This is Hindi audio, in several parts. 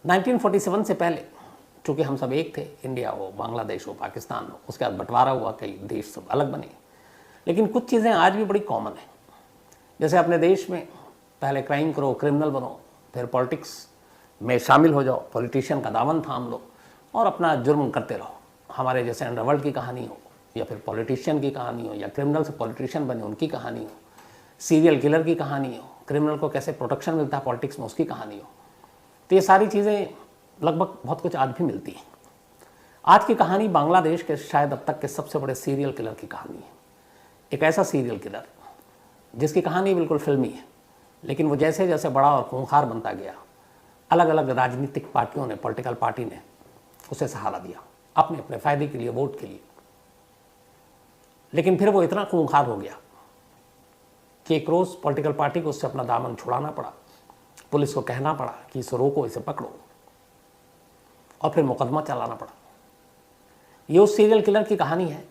1947 से पहले चूँकि हम सब एक थे, इंडिया हो, बांग्लादेश हो, पाकिस्तान हो, उसके बाद बंटवारा हुआ, कई देश सब अलग बने, लेकिन कुछ चीज़ें आज भी बड़ी कॉमन हैं। जैसे अपने देश में पहले क्राइम करो, क्रिमिनल बनो, फिर पॉलिटिक्स में शामिल हो जाओ, पॉलिटिशियन का दामन थाम लो और अपना जुर्म करते रहो। हमारे जैसे अंडरवर्ल्ड की कहानी हो, या फिर पॉलिटिशियन की कहानी हो, या क्रिमिनल से पॉलिटिशियन बने उनकी कहानी हो, सीरियल किलर की कहानी हो, क्रिमिनल को कैसे प्रोटेक्शन मिलता है पॉलिटिक्स में उसकी कहानी हो, तो ये सारी चीज़ें लगभग बहुत कुछ आज भी मिलती हैं। आज की कहानी बांग्लादेश के शायद अब तक के सबसे बड़े सीरियल किलर की कहानी है। एक ऐसा सीरियल किलर जिसकी कहानी बिल्कुल फिल्मी है, लेकिन वो जैसे जैसे बड़ा और खूंखार बनता गया, अलग अलग राजनीतिक पार्टियों ने, पॉलिटिकल पार्टी ने उसे सहारा दिया अपने अपने फ़ायदे के लिए, वोट के लिए। लेकिन फिर वो इतना खूंखार हो गया कि एक रोज़ पॉलिटिकल पार्टी को उससे अपना दामन छुड़ाना पड़ा, पुलिस को कहना पड़ा कि इसे रोको, इसे पकड़ो, और फिर मुकदमा चलाना पड़ा। ये उस सीरियल किलर की कहानी है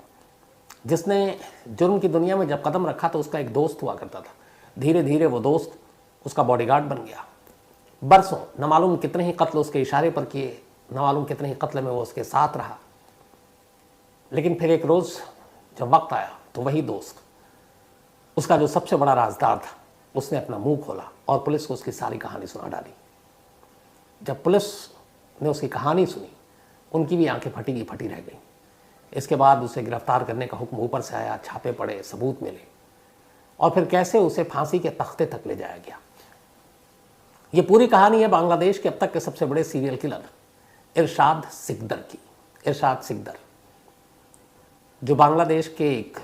जिसने जुर्म की दुनिया में जब कदम रखा तो उसका एक दोस्त हुआ करता था। धीरे धीरे वो दोस्त उसका बॉडीगार्ड बन गया। बरसों न मालूम कितने ही कत्ल उसके इशारे पर किए, न मालूम कितने ही कत्ल में वो उसके साथ रहा। लेकिन फिर एक रोज़ जब वक्त आया तो वही दोस्त, उसका जो सबसे बड़ा राजदार था, उसने अपना मुंह खोला और पुलिस को उसकी सारी कहानी सुना डाली। जब पुलिस ने उसकी कहानी सुनी, उनकी भी आंखें फटी की फटी रह गई। इसके बाद उसे गिरफ्तार करने का हुक्म ऊपर से आया, छापे पड़े, सबूत मिले, और फिर कैसे उसे फांसी के तख्ते तक ले जाया गया। ये पूरी कहानी है बांग्लादेश के अब तक के सबसे बड़े सीरियल किलर इरशाद सिकदर की। इरशाद सिकदर जो बांग्लादेश के एक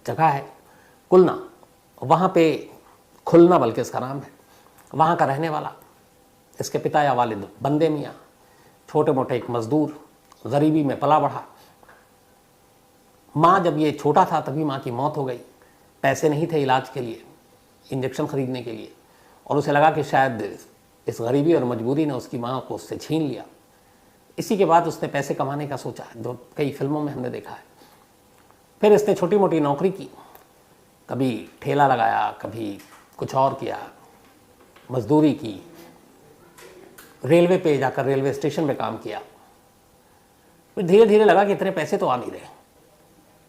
जगह है कुलना, वहाँ पे खुलना बल्कि इसका नाम है, वहाँ का रहने वाला, इसके पिता या वालिद बंदे मियाँ छोटे मोटे एक मजदूर, गरीबी में पला बढ़ा। माँ जब ये छोटा था तभी माँ की मौत हो गई। पैसे नहीं थे इलाज के लिए, इंजेक्शन खरीदने के लिए, और उसे लगा कि शायद इस गरीबी और मजबूरी ने उसकी माँ को उससे छीन लिया। इसी के बाद उसने पैसे कमाने का सोचा, जो कई फिल्मों में हमने देखा है। फिर इसने छोटी मोटी नौकरी की, कभी ठेला लगाया, कभी कुछ और किया, मजदूरी की, रेलवे पे जाकर रेलवे स्टेशन पे काम किया। फिर धीरे धीरे लगा कि इतने पैसे तो आ नहीं रहे।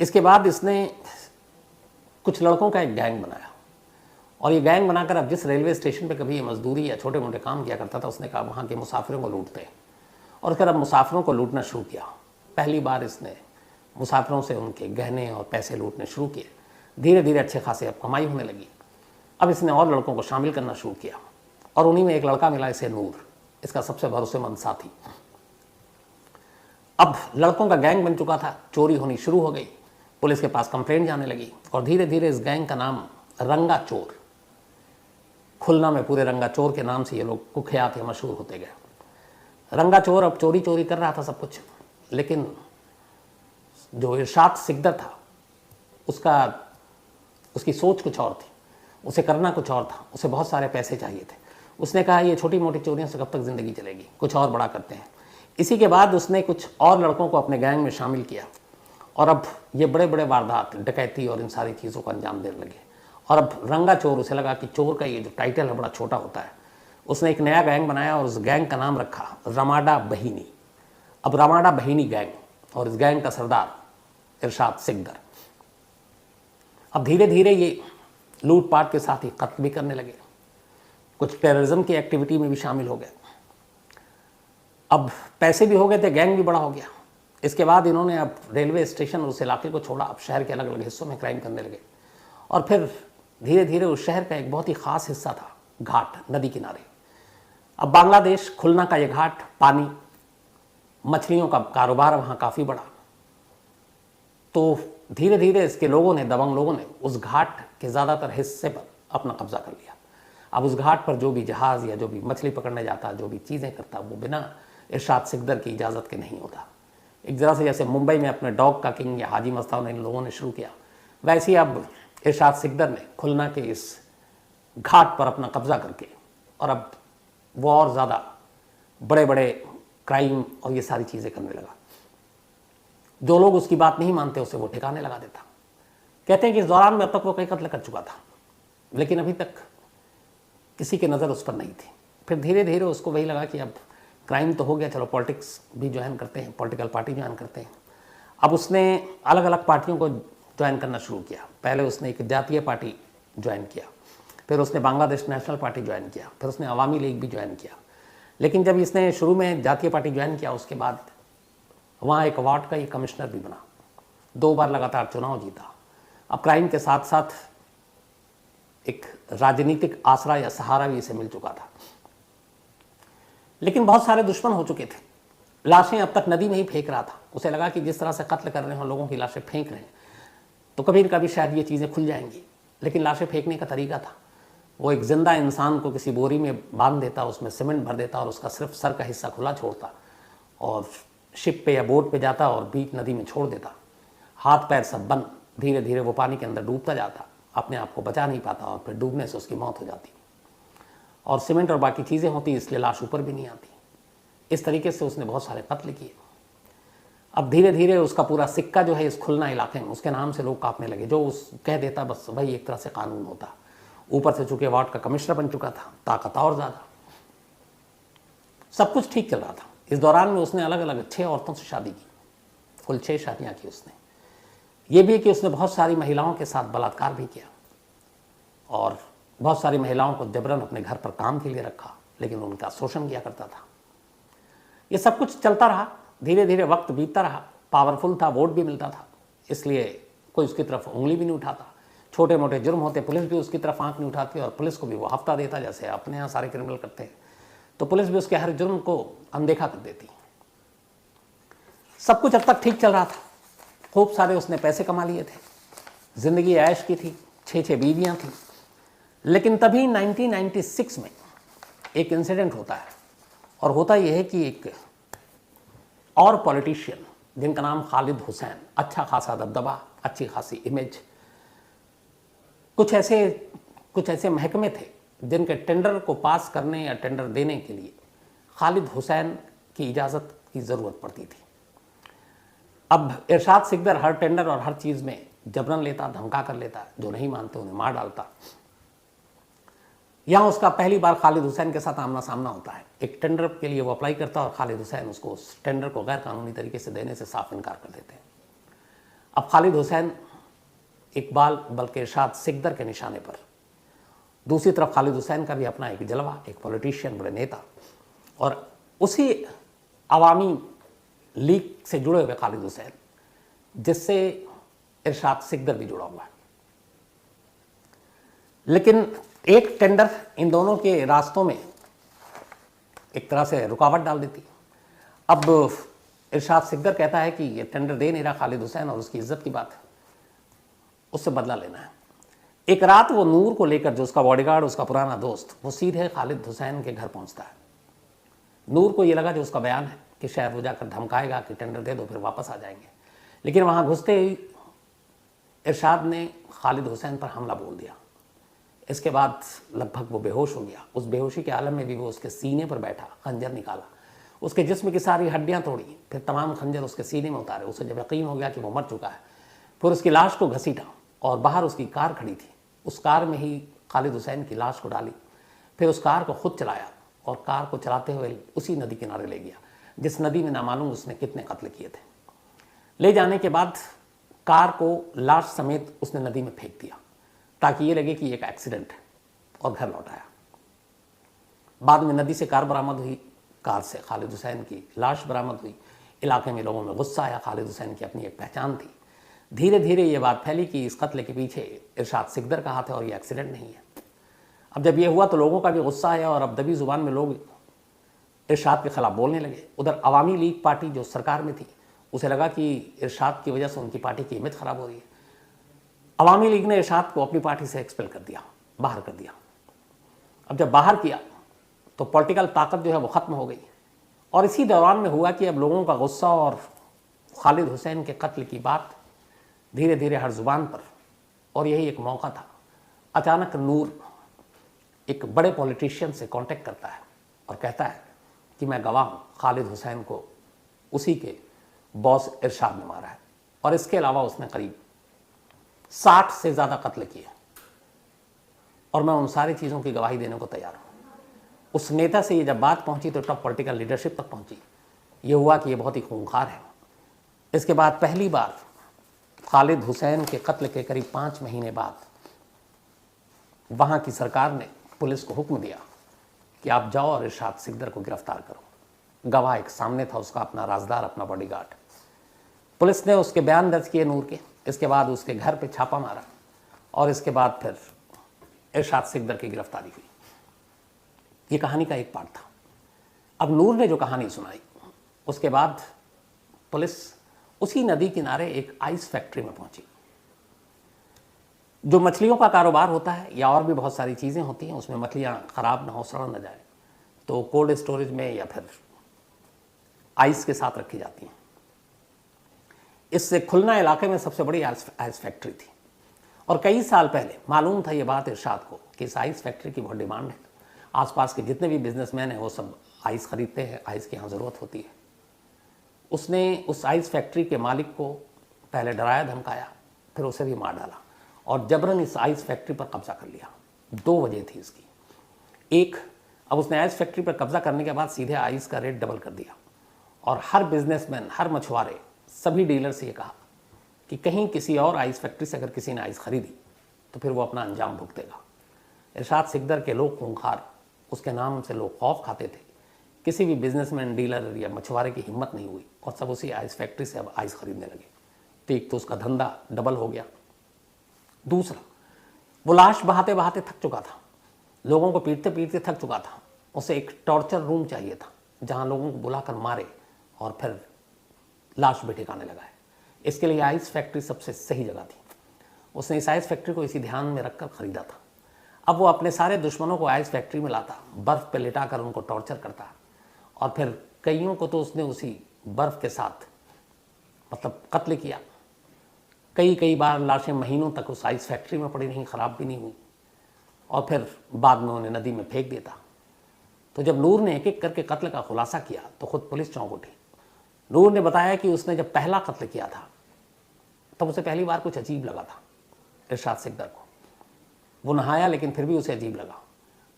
इसके बाद इसने कुछ लड़कों का एक गैंग बनाया, और ये गैंग बनाकर अब जिस रेलवे स्टेशन पे कभी ये मजदूरी या छोटे मोटे काम किया करता था, उसने कहा वहाँ के मुसाफिरों को लूटते हैं, और फिर अब मुसाफिरों को लूटना शुरू किया। पहली बार इसने मुसाफिरों से उनके गहने और पैसे लूटने शुरू किए। धीरे धीरे अच्छे खासे अब कमाई होने लगी। अब इसने और लड़कों को शामिल करना शुरू किया, और उन्हीं में एक लड़का मिला इसे, नूर, इसका सबसे भरोसेमंद साथी। अब लड़कों का गैंग बन चुका था, चोरी होनी शुरू हो गई, पुलिस के पास कंप्लेंट जाने लगी, और धीरे धीरे इस गैंग का नाम रंगा चोर, खुलना में पूरे रंगा चोर के नाम से ये लोग कुख्यात या मशहूर होते गए। रंगा चोर अब चोरी चोरी कर रहा था सब कुछ, लेकिन जो इरशाद सिकदर था उसकी सोच कुछ और थी, उसे करना कुछ और था। उसे बहुत सारे पैसे चाहिए थे। उसने कहा ये छोटी मोटी चोरियों से कब तक ज़िंदगी चलेगी, कुछ और बड़ा करते हैं। इसी के बाद उसने कुछ और लड़कों को अपने गैंग में शामिल किया, और अब ये बड़े बड़े वारदात, डकैती और इन सारी चीज़ों को अंजाम देने लगे। और अब रंगा चोर, उसे लगा कि चोर का ये जो टाइटल है बड़ा छोटा होता है। उसने एक नया गैंग बनाया और उस गैंग का नाम रखा रमाडा बहीनी। अब रमाडा बहीनी गैंग, और इस गैंग का सरदार इरशाद सिकदर। अब धीरे धीरे ये लूटपाट के साथ ही कत्ल भी करने लगे, कुछ टेररिज्म की एक्टिविटी में भी शामिल हो गए। अब पैसे भी हो गए थे, गैंग भी बड़ा हो गया। इसके बाद इन्होंने अब रेलवे स्टेशन और उस इलाके को छोड़ा, अब शहर के अलग अलग हिस्सों में क्राइम करने लगे। और फिर धीरे धीरे उस शहर का एक बहुत ही ख़ास हिस्सा था घाट, नदी किनारे। अब बांग्लादेश खुलना का ये घाट, पानी, मछलियों का कारोबार वहाँ काफ़ी बड़ा। तो धीरे धीरे इसके लोगों ने, दबंग लोगों ने, उस घाट के ज़्यादातर हिस्से पर अपना कब्जा कर लिया। अब उस घाट पर जो भी जहाज़ या जो भी मछली पकड़ने जाता, जो भी चीज़ें करता, वो बिना इरशाद सिकदर की इजाज़त के नहीं होता। एक ज़रा से जैसे मुंबई में अपने डॉग का किंग या हाजी मस्तान इन लोगों ने शुरू किया, वैसे ही अब इरशाद सिकदर ने खुलना के इस घाट पर अपना कब्जा करके, और अब वो और ज़्यादा बड़े बड़े क्राइम और ये सारी चीज़ें करने लगा। जो लोग उसकी बात नहीं मानते उसे वो ठिकाने लगा देता। कहते हैं कि इस दौरान में अब तक वो कई कत्ल कर चुका था, लेकिन अभी तक किसी की नज़र उस पर नहीं थी। फिर धीरे धीरे उसको वही लगा कि अब क्राइम तो हो गया, चलो पॉलिटिक्स भी ज्वाइन करते हैं, पॉलिटिकल पार्टी ज्वाइन करते हैं। अब उसने अलग अलग पार्टियों को ज्वाइन करना शुरू किया। पहले उसने एक जातीय पार्टी ज्वाइन किया, फिर उसने बांग्लादेश नेशनल पार्टी ज्वाइन किया, फिर उसने अवामी लीग भी ज्वाइन किया। लेकिन जब इसने शुरू में जातीय पार्टी ज्वाइन किया, उसके बाद वहाँ एक वार्ड का ये कमिश्नर भी बना, 2 बार लगातार चुनाव जीता। अब क्राइम के साथ साथ एक राजनीतिक आसरा या सहारा भी इसे मिल चुका था। लेकिन बहुत सारे दुश्मन हो चुके थे। लाशें अब तक नदी में ही फेंक रहा था। उसे लगा कि जिस तरह से कत्ल कर रहे हैं, लोगों की लाशें फेंक रहे हैं, तो कभी न कभी शायद ये चीज़ें खुल जाएंगी। लेकिन लाशें फेंकने का तरीका था, वो एक जिंदा इंसान को किसी बोरी में बांध देता, उसमें सीमेंट भर देता और उसका सिर्फ सर का हिस्सा खुला छोड़ता और शिप पे या बोट पे जाता और बीच नदी में छोड़ देता। हाथ पैर सब बंद, धीरे धीरे वो पानी के अंदर डूबता जाता, अपने आप को बचा नहीं पाता और फिर डूबने से उसकी मौत हो जाती। और सीमेंट और बाकी चीज़ें होती, इसलिए लाश ऊपर भी नहीं आती। इस तरीके से उसने बहुत सारे कत्ल किए। अब धीरे धीरे उसका पूरा सिक्का जो है इस खुलना इलाके में, उसके नाम से लोग कांपने लगे। जो उस कह देता बस वही एक तरह से कानून होता। ऊपर से चूंकि वार्ड का कमिश्नर बन चुका था, ताकत और ज़्यादा। सब कुछ ठीक चल रहा था। इस दौरान में उसने अलग अलग 6 औरतों से शादी की, कुल 6 शादियाँ की उसने। ये भी कि उसने बहुत सारी महिलाओं के साथ बलात्कार भी किया और बहुत सारी महिलाओं को जबरन अपने घर पर काम के लिए रखा, लेकिन उनका शोषण किया करता था। ये सब कुछ चलता रहा। धीरे धीरे वक्त बीतता रहा। पावरफुल था, वोट भी मिलता था, इसलिए कोई उसकी तरफ उंगली भी नहीं उठाता। छोटे मोटे जुर्म होते, पुलिस भी उसकी तरफ आंख नहीं उठाती और पुलिस को भी वो हफ्ता देता, जैसे अपने यहाँ सारे क्रिमिनल करते हैं। तो पुलिस भी उसके हर जुर्म को अनदेखा कर देती। सब कुछ अब तक ठीक चल रहा था। खूब सारे उसने पैसे कमा लिए थे, जिंदगी ऐश की थी, 6 बीवियां थी। लेकिन तभी 1996 में एक इंसिडेंट होता है, और होता यह है कि एक और पॉलिटिशियन जिनका नाम खालिद हुसैन, अच्छा खासा दबदबा, अच्छी खासी इमेज, कुछ ऐसे महकमे थे जिनके टेंडर को पास करने या टेंडर देने के लिए खालिद हुसैन की इजाज़त की ज़रूरत पड़ती थी। अब इरशाद सिकदर हर टेंडर और हर चीज़ में जबरन लेता, धमका कर लेता, जो नहीं मानते उन्हें मार डालता। यहाँ उसका पहली बार खालिद हुसैन के साथ आमना सामना होता है। एक टेंडर के लिए वो अप्लाई करता और खालिद हुसैन उसको उस टेंडर को गैर कानूनी तरीके से देने से साफ इनकार कर देते हैं। अब खालिद हुसैन इकबाल बल्कि इरशाद सिकदर के निशाने पर। दूसरी तरफ खालिद हुसैन का भी अपना एक जलवा, एक पॉलिटिशियन, बड़े नेता, और उसी अवामी लीग से जुड़े हुए खालिद हुसैन जिससे इरशाद सिकदर भी जुड़ा हुआ है। लेकिन एक टेंडर इन दोनों के रास्तों में एक तरह से रुकावट डाल देती। अब इरशाद सिकदर कहता है कि ये टेंडर दे नहीं रहा खालिद हुसैन और उसकी इज्जत की बात है, उससे बदला लेना है। एक रात वो नूर को लेकर, जो उसका बॉडीगार्ड, उसका पुराना दोस्त, वो सीधे खालिद हुसैन के घर पहुंचता है। नूर को ये लगा जो उसका बयान है कि शायद वो जाकर धमकाएगा कि टेंडर दे दो फिर वापस आ जाएंगे। लेकिन वहाँ घुसते ही इरशाद ने खालिद हुसैन पर हमला बोल दिया। इसके बाद लगभग वो बेहोश हो गया। उस बेहोशी के आलम में भी वो उसके सीने पर बैठा, खंजर निकाला, उसके जिस्म की सारी हड्डियां तोड़ी, फिर तमाम खंजर उसके सीने में उतारे। उसे जब यकीन हो गया कि वो मर चुका है, फिर उसकी लाश को घसीटा और बाहर उसकी कार खड़ी थी, उस कार में ही खालिद हुसैन की लाश को डाली। फिर उस कार को खुद चलाया और कार को चलाते हुए उसी नदी किनारे ले गया जिस नदी में नामालूम उसने कितने कत्ल किए थे। ले जाने के बाद कार को लाश समेत उसने नदी में फेंक दिया ताकि ये लगे कि एक एक्सीडेंट है, और घर लौट आया। बाद में नदी से कार बरामद हुई, कार से खालिद हुसैन की लाश बरामद हुई। इलाके में लोगों में गुस्सा आया, खालिद हुसैन की अपनी एक पहचान थी। धीरे धीरे ये बात फैली कि इस कत्ल के पीछे इरशाद सिकदर का हाथ है और ये एक्सीडेंट नहीं है। अब जब ये हुआ तो लोगों का भी गुस्सा आया और अब दबी जुबान में लोग इरशाद के खिलाफ बोलने लगे। उधर अवामी लीग पार्टी जो सरकार में थी, उसे लगा कि इरशाद की वजह से उनकी पार्टी की इमेज खराब हो रही है। अवामी लीग ने इरशाद को अपनी पार्टी से एक्सपेल कर दिया, बाहर कर दिया। अब जब बाहर किया तो पॉलिटिकल ताकत जो है वो ख़त्म हो गई। और इसी दौरान में हुआ कि अब लोगों का गुस्सा और खालिद हुसैन के कत्ल की बात धीरे धीरे हर जुबान पर, और यही एक मौका था। अचानक नूर एक बड़े पॉलिटिशियन से कांटेक्ट करता है और कहता है कि मैं गवाह हूँ, खालिद हुसैन को उसी के बॉस इरशाद ने मारा है, और इसके अलावा उसने करीब 60 से ज़्यादा कत्ल किए, और मैं उन सारी चीज़ों की गवाही देने को तैयार हूँ। उस नेता से ये जब बात पहुंची तो टॉप पॉलिटिकल लीडरशिप तक पहुंची। ये हुआ कि ये बहुत ही खूंखार है। इसके बाद पहली बार खालिद हुसैन के कत्ल के करीब 5 महीने बाद वहाँ की सरकार ने पुलिस को हुक्म दिया कि आप जाओ और इरशाद सिकदर को गिरफ्तार करो। गवाह एक सामने था, उसका अपना राजदार, अपना बॉडीगार्ड। पुलिस ने उसके बयान दर्ज किए नूर के। इसके बाद उसके घर पे छापा मारा और इसके बाद फिर इरशाद सिकदर की गिरफ्तारी हुई। ये कहानी का एक पार्ट था। अब नूर ने जो कहानी सुनाई, उसके बाद पुलिस उसी नदी किनारे एक आइस फैक्ट्री में पहुंची। जो मछलियों का कारोबार होता है या और भी बहुत सारी चीज़ें होती हैं, उसमें मछलियाँ ख़राब ना हो, सड़ ना जाए, तो कोल्ड स्टोरेज में या फिर आइस के साथ रखी जाती हैं। इससे खुलना इलाके में सबसे बड़ी आइस फैक्ट्री थी और कई साल पहले मालूम था ये बात इरशाद को कि इस आइस फैक्ट्री की बहुत डिमांड है। आसपास के जितने भी बिजनेसमैन हैं वो सब आइस खरीदते हैं, आइस की यहाँ ज़रूरत होती है। उसने उस आइस फैक्ट्री के मालिक को पहले डराया धमकाया, फिर उसे भी मार डाला और जबरन इस आइस फैक्ट्री पर कब्जा कर लिया। 2 वजह थी इसकी। एक, अब उसने आइस फैक्ट्री पर कब्जा करने के बाद सीधे आइस का रेट डबल कर दिया और हर बिजनेसमैन, हर मछुआरे, सभी डीलर से ये कहा कि कहीं किसी और आइस फैक्ट्री से अगर किसी ने आइस खरीदी तो फिर वो अपना अंजाम भुगतेगा। इरशाद सिकदर के लोग खूंखार, उसके नाम से लोग खौफ खाते थे। किसी भी बिजनेसमैन, डीलर या मछुआरे की हिम्मत नहीं हुई और सब उसी आइस फैक्ट्री से अब आइस खरीदने लगे। तो एक तो उसका धंधा डबल हो गया। दूसरा, वो लाश बहाते बहाते थक चुका था, लोगों को पीटते पीटते थक चुका था। उसे एक टॉर्चर रूम चाहिए था जहां लोगों को बुलाकर मारे और फिर लाश भी ठिकाने लगाए। इसके लिए आइस फैक्ट्री सबसे सही जगह थी। उसने इस आइस फैक्ट्री को इसी ध्यान में रखकर खरीदा था। अब वो अपने सारे दुश्मनों को आइस फैक्ट्री में लाता, बर्फ़ पे लिटाकर उनको टॉर्चर करता और फिर कईयों को तो उसने उसी बर्फ़ के साथ मतलब कत्ल किया। कई बार लाशें महीनों तक उस आइस फैक्ट्री में पड़ी रहीं, ख़राब भी नहीं हुई और फिर बाद में उन्हें नदी में फेंक देता। तो जब नूर ने एक एक करके कत्ल का खुलासा किया तो खुद पुलिस चौंक उठी। नूर ने बताया कि उसने जब पहला कत्ल किया था तब उसे पहली बार कुछ अजीब लगा था इरशाद सिकदर को। वो नहाया लेकिन फिर भी उसे अजीब लगा।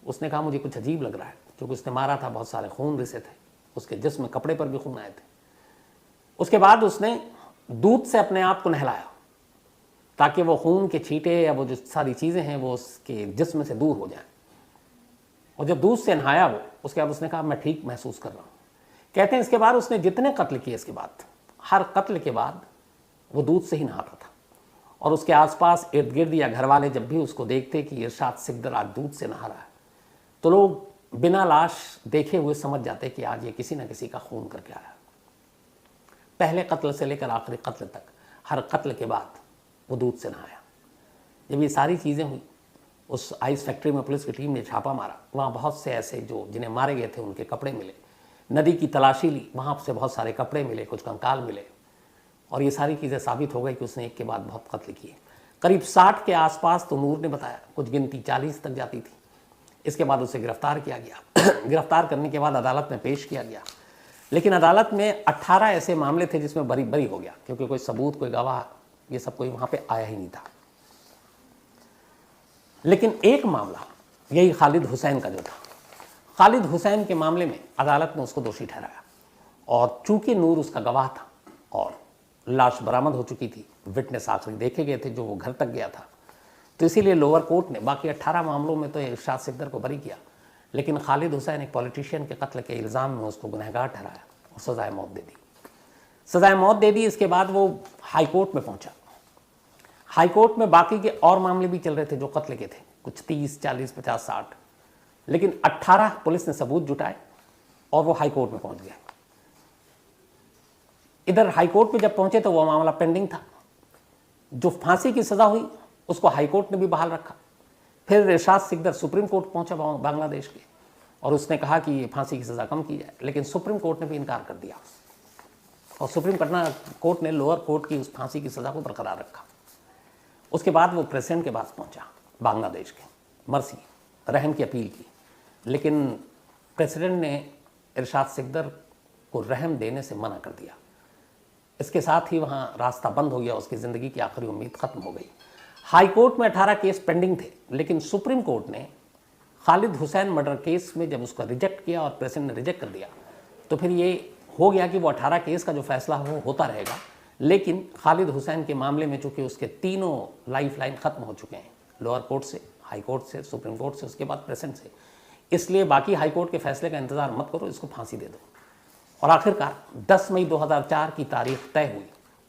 उसने कहा मुझे कुछ अजीब लग रहा है क्योंकि उसने मारा था, बहुत सारे खून रिसे थे, उसके जिस्म में कपड़े पर भी खून आए थे। उसके बाद उसने दूध से अपने आप को नहलाया ताकि वो खून के छींटे या वो जो सारी चीज़ें हैं वो उसके जिस्म से दूर हो जाएं। और जब दूध से नहाया वो, उसके बाद उसने कहा मैं ठीक महसूस कर रहा हूँ। कहते हैं इसके बाद उसने जितने कत्ल किए, इसके बाद हर कत्ल के बाद वो दूध से ही नहाता था और उसके आसपास इर्द गिर्द या घर वाले जब भी उसको देखते कि इरशाद सिकदर आज दूध से नहा रहा है तो लोग बिना लाश देखे हुए समझ जाते कि आज ये किसी न किसी का खून करके आया। पहले कत्ल से लेकर आखिरी कत्ल तक हर कत्ल के बाद वो दूध से नहाया। जब ये सारी चीज़ें हुई, उस आइस फैक्ट्री में पुलिस की टीम ने छापा मारा। वहाँ बहुत से ऐसे जो जिन्हें मारे गए थे उनके कपड़े मिले। नदी की तलाशी ली, वहाँ से बहुत सारे कपड़े मिले, कुछ कंकाल मिले और ये सारी चीज़ें साबित हो गई कि उसने एक के बाद बहुत कत्ल किए। करीब 60 के आसपास तो नूर ने बताया, कुछ गिनती 40 तक जाती थी। इसके बाद उसे गिरफ्तार किया गया। गिरफ्तार करने के बाद अदालत में पेश किया गया, लेकिन अदालत में 18 ऐसे मामले थे जिसमें बरी हो गया क्योंकि कोई सबूत, कोई गवाह, ये सब कोई वहाँ पे आया ही नहीं था। लेकिन एक मामला, यही खालिद हुसैन का जो था, खालिद हुसैन के मामले में अदालत ने उसको दोषी ठहराया और चूंकि नूर उसका गवाह था और लाश बरामद हो चुकी थी, विटनेस आखिरी देखे गए थे जो वो घर तक गया था, तो इसीलिए लोअर कोर्ट ने बाकी 18 मामलों में तो इरशाद सिकदर को बरी किया, लेकिन खालिद हुसैन एक पॉलिटिशियन के कत्ल के इल्ज़ाम में उसको गुनहगार ठहराया और सज़ाए मौत दे दी। सज़ाए मौत दे दी। इसके बाद वो हाई कोर्ट में पहुंचा। हाई कोर्ट में बाकी के और मामले भी चल रहे थे जो कत्ल के थे, कुछ 30, 40, 50, 60, लेकिन 18 पुलिस ने सबूत जुटाए और वो हाई कोर्ट में पहुंच गए। इधर हाई कोर्ट में जब पहुंचे तो वो मामला पेंडिंग था। जो फांसी की सज़ा हुई उसको हाई कोर्ट ने भी बहाल रखा। फिर इरशाद सिकदर सुप्रीम कोर्ट पहुंचा बांग्लादेश के और उसने कहा कि ये फांसी की सज़ा कम की जाए, लेकिन सुप्रीम कोर्ट ने भी इनकार कर दिया और सुप्रीम कोर्ट ने लोअर कोर्ट की उस फांसी की सज़ा को बरकरार रखा। उसके बाद वो प्रेसिडेंट के पास पहुंचा बांग्लादेश के, मर्सी, रहम की अपील की, लेकिन प्रेसिडेंट ने इरशाद सिकदर को रहम देने से मना कर दिया। इसके साथ ही वहाँ रास्ता बंद हो गया, उसकी ज़िंदगी की आखिरी उम्मीद ख़त्म हो गई। हाई कोर्ट में 18 केस पेंडिंग थे, लेकिन सुप्रीम कोर्ट ने खालिद हुसैन मर्डर केस में जब उसका रिजेक्ट किया और प्रेसिडेंट ने रिजेक्ट कर दिया, तो फिर ये हो गया कि वो 18 केस का जो फैसला हो होता रहेगा, लेकिन खालिद हुसैन के मामले में चूंकि उसके तीनों लाइफ लाइन ख़त्म हो चुके हैं, लोअर कोर्ट से, हाई कोर्ट से, सुप्रीम कोर्ट से, उसके बाद प्रेसिडेंट से, इसलिए बाकी हाई कोर्ट के फैसले का इंतज़ार मत करो, इसको फांसी दे दो। और आखिरकार 10 मई 2004 की तारीख तय हुई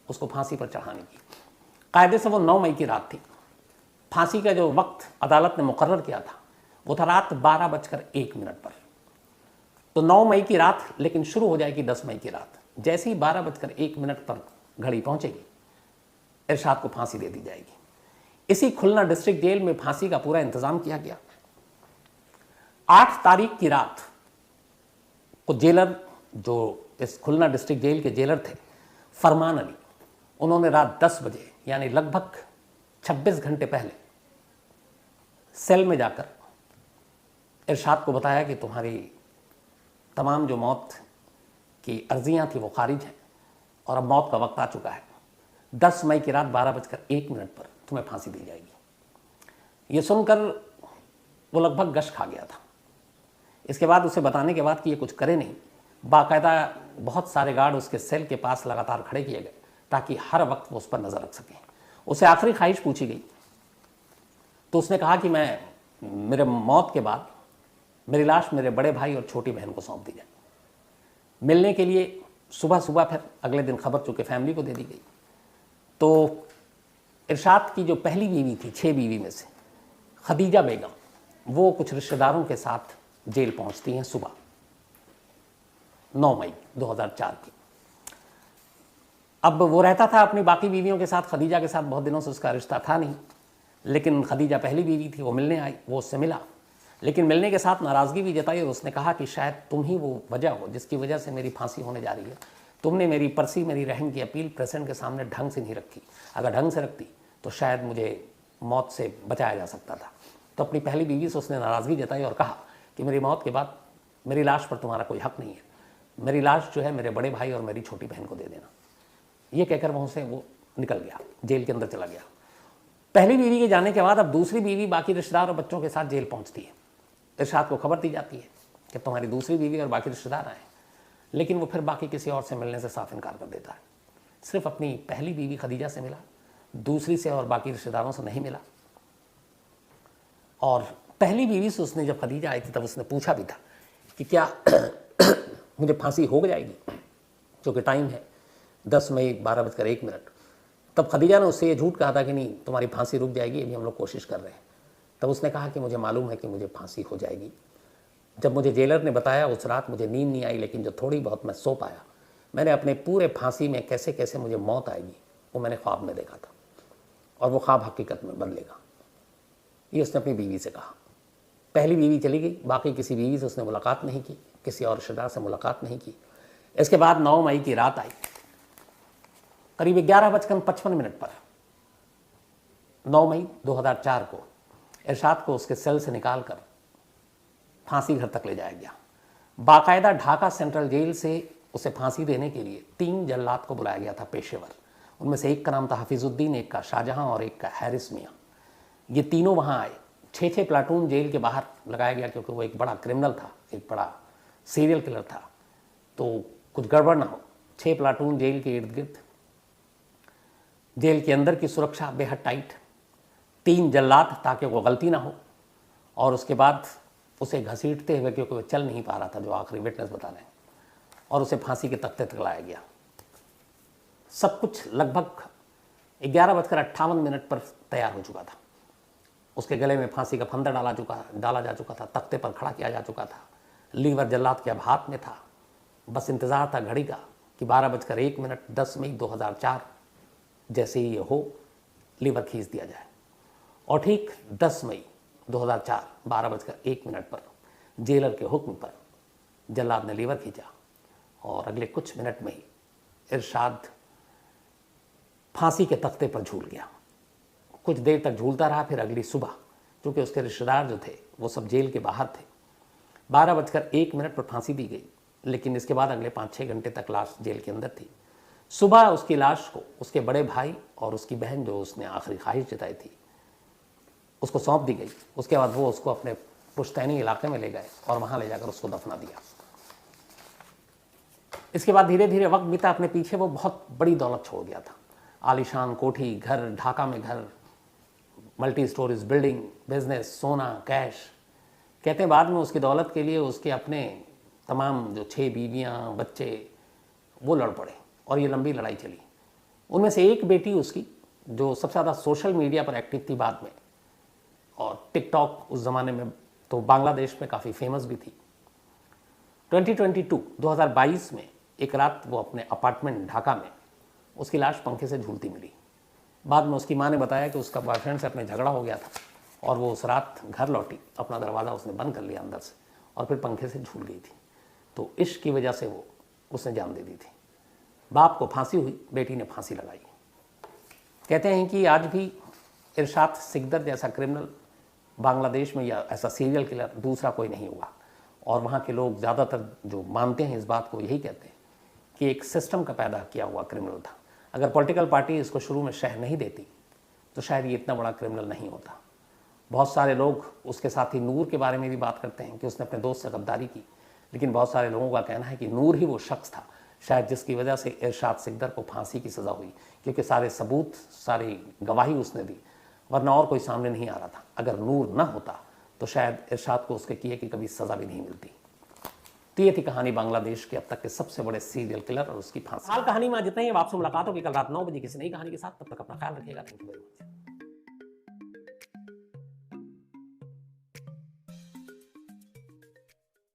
उसको फांसी पर चढ़ाने की। कायदे से वो 9 मई की रात थी। फांसी का जो वक्त अदालत ने मुकर्रर किया था वो था रात 12:01 पर। तो 9 मई की रात लेकिन शुरू हो जाएगी 10 मई की रात। जैसे ही 12:01 पर घड़ी पहुंचेगी, इरशाद को फांसी दे दी जाएगी। इसी खुलना डिस्ट्रिक्ट जेल में फांसी का पूरा इंतजाम किया गया। 8 तारीख की रात को जेलर, जो इस खुलना डिस्ट्रिक्ट जेल के जेलर थे, फरमान अली, उन्होंने रात 10 बजे यानी लगभग 26 घंटे पहले सेल में जाकर इरशाद को बताया कि तुम्हारी तमाम जो मौत की अर्जियां थी वो खारिज हैं और अब मौत का वक्त आ चुका है। 10 मई की रात 12:01 पर तुम्हें फांसी दी जाएगी। ये सुनकर वो लगभग गश खा गया था। इसके बाद उसे बताने के बाद कि ये कुछ करे नहीं, बाकायदा बहुत सारे गार्ड उसके सेल के पास लगातार खड़े किए गए ताकि हर वक्त वो उस पर नज़र रख सकें। उसे आखिरी ख्वाहिश पूछी गई तो उसने कहा कि मेरे मौत के बाद मेरी लाश मेरे बड़े भाई और छोटी बहन को सौंप दी जाए। मिलने के लिए सुबह सुबह फिर अगले दिन खबर चूँकि फैमिली को दे दी गई। तो इरशाद की जो पहली बीवी थी, 6 बीवी में से खदीजा बेगम, वो कुछ रिश्तेदारों के साथ जेल पहुंचती हैं सुबह 9 मई 2004 की। अब वो रहता था अपनी बाकी बीवियों के साथ, खदीजा के साथ बहुत दिनों से उसका रिश्ता था नहीं, लेकिन खदीजा पहली बीवी थी। वो मिलने आई, वो उससे मिला, लेकिन मिलने के साथ नाराज़गी भी जताई और उसने कहा कि शायद तुम ही वो वजह हो जिसकी वजह से मेरी फांसी होने जा रही है। तुमने मेरी परसी, मेरी रहम की अपील प्रेसिडेंट के सामने ढंग से नहीं रखी। अगर ढंग से रखती तो शायद मुझे मौत से बचाया जा सकता था। तो अपनी पहली बीवी से उसने नाराज़गी जताई और कहा कि मेरी मौत के बाद मेरी लाश पर तुम्हारा कोई हक नहीं है, मेरी लाश जो है मेरे बड़े भाई और मेरी छोटी बहन को दे देना। ये कहकर वहाँ से वो निकल गया, जेल के अंदर चला गया। पहली बीवी के जाने के बाद अब दूसरी बीवी बाकी रिश्तेदार और बच्चों के साथ जेल पहुँचती है। इरशाद को खबर दी जाती है कि तुम्हारी दूसरी बीवी और बाकी रिश्तेदार आए, लेकिन वो फिर बाकी किसी और से मिलने से साफ इनकार कर देता है। सिर्फ अपनी पहली बीवी खदीजा से मिला, दूसरी से और बाकी रिश्तेदारों से नहीं मिला। और पहली बीवी से उसने, जब खदीजा आई थी तब उसने पूछा भी था कि क्या मुझे फांसी हो जाएगी, क्योंकि टाइम है 10 मई 12:01। तब खदीजा ने उससे ये झूठ कहा था कि नहीं, तुम्हारी फांसी रुक जाएगी, अभी हम लोग कोशिश कर रहे हैं। तब उसने कहा कि मुझे मालूम है कि मुझे फांसी हो जाएगी। जब मुझे जेलर ने बताया उस रात मुझे नींद नहीं आई, लेकिन जो थोड़ी बहुत मैं सो पाया, मैंने अपने पूरे फांसी में कैसे कैसे मुझे मौत आएगी वो मैंने ख्वाब में देखा था, और वो ख्वाब हकीकत में बदलेगा। ये उसने अपनी बीवी से कहा। पहली बीवी चली गई, बाकी किसी बीवी से उसने मुलाकात नहीं की, किसी और रिश्तेदार से मुलाकात नहीं की। इसके बाद 9 मई की रात आई, करीब 11:55 पर 9 मई 2004 को इरशाद को उसके सेल से निकालकर फांसी घर तक ले जाया गया। बाकायदा ढाका सेंट्रल जेल से उसे फांसी देने के लिए 3 जल्लाद को बुलाया गया था, पेशेवर। उनमें से एक का नाम था हफीजुद्दीन, एक का शाहजहां और एक का हैरिस मियाँ। ये तीनों वहाँ आए। 6 प्लाटून जेल के बाहर लगाया गया, क्योंकि वो एक बड़ा क्रिमिनल था, एक बड़ा सीरियल किलर था, तो कुछ गड़बड़ ना हो। 6 प्लाटून जेल के इर्द गिर्द, जेल के अंदर की सुरक्षा बेहद टाइट, 3 जल्लाद ताकि वो गलती ना हो, और उसके बाद उसे घसीटते हुए, क्योंकि वो चल नहीं पा रहा था, जो आखिरी विटनेस बता रहे हैं, और उसे फांसी के तख्ते तक लाया गया। सब कुछ लगभग 11:58 पर तैयार हो चुका था। उसके गले में फांसी का फंदा डाला जा चुका था, तख्ते पर खड़ा किया जा चुका था, लीवर जल्लाद के अब हाथ में था। बस इंतज़ार था घड़ी का कि 12:01 10 मई 2004 जैसे ही ये हो, लीवर खींच दिया जाए। और ठीक 10 मई 2004 12:01 पर जेलर के हुक्म पर जल्लाद ने लीवर खींचा, और अगले कुछ मिनट में ही इरशाद फांसी के तख्ते पर झूल गया। कुछ देर तक झूलता रहा, फिर अगली सुबह, क्योंकि उसके रिश्तेदार जो थे वो सब जेल के बाहर थे, 12:01 पर फांसी दी गई। लेकिन इसके बाद अगले 5-6 घंटे तक लाश जेल के अंदर थी। सुबह उसकी लाश को उसके बड़े भाई और उसकी बहन, जो उसने आखिरी ख्वाहिश जताई थी, उसको सौंप दी गई। उसके बाद वो उसको अपने पुश्तैनी इलाके में ले गए और वहाँ ले जाकर उसको दफना दिया। इसके बाद धीरे धीरे वक्त बीता, अपने पीछे वो बहुत बड़ी दौलत छोड़ गया था। आलीशान कोठी, घर, ढाका में घर, मल्टी स्टोरीज बिल्डिंग, बिजनेस, सोना, कैश। कहते हैं बाद में उसकी दौलत के लिए उसके अपने तमाम जो 6 बीवियाँ, बच्चे, वो लड़ पड़े और ये लंबी लड़ाई चली। उनमें से एक बेटी उसकी जो सबसे ज़्यादा सोशल मीडिया पर एक्टिव थी बाद में, और टिकटॉक उस ज़माने में तो बांग्लादेश में काफ़ी फेमस भी थी। 2022 में एक रात वो अपने अपार्टमेंट ढाका में उसकी लाश पंखे से झूलती मिली। बाद में उसकी माँ ने बताया कि उसका बॉयफ्रेंड से अपने झगड़ा हो गया था और वो उस रात घर लौटी, अपना दरवाज़ा उसने बंद कर लिया अंदर से और फिर पंखे से झूल गई थी। तो इश्क की वजह से उसने जान दे दी थी। बाप को फांसी हुई, बेटी ने फांसी लगाई। कहते हैं कि आज भी इरशाद सिकदर जैसा क्रिमिनल बांग्लादेश में या ऐसा सीरियल किलर दूसरा कोई नहीं हुआ। और वहाँ के लोग ज़्यादातर जो मानते हैं इस बात को, यही कहते हैं कि एक सिस्टम का पैदा किया हुआ क्रिमिनल था। अगर पॉलिटिकल पार्टी इसको शुरू में शह नहीं देती तो शायद ये इतना बड़ा क्रिमिनल नहीं होता। बहुत सारे लोग उसके साथी नूर के बारे में भी बात करते हैं कि उसने अपने दोस्त से गद्दारी की, लेकिन बहुत सारे लोगों का कहना है कि नूर ही वो शख्स था शायद जिसकी वजह से इरशाद सिकदर को फांसी की सज़ा हुई, क्योंकि सारे सबूत, सारी गवाही उसने दी, वरना और कोई सामने नहीं आ रहा था। अगर नूर ना होता तो शायद इरशाद को उसके किए की कभी सज़ा भी नहीं मिलती। तो ये थी कहानी बांग्लादेश के अब तक के सबसे बड़े सीरियल किलर और उसकी फांसी। हाल कहानी में जितना ही, आपसे मुलाकात होगी कल रात 9 बजे किसी नई कहानी के साथ। तब तक अपना ख्याल रखिएगा। Thank you very much.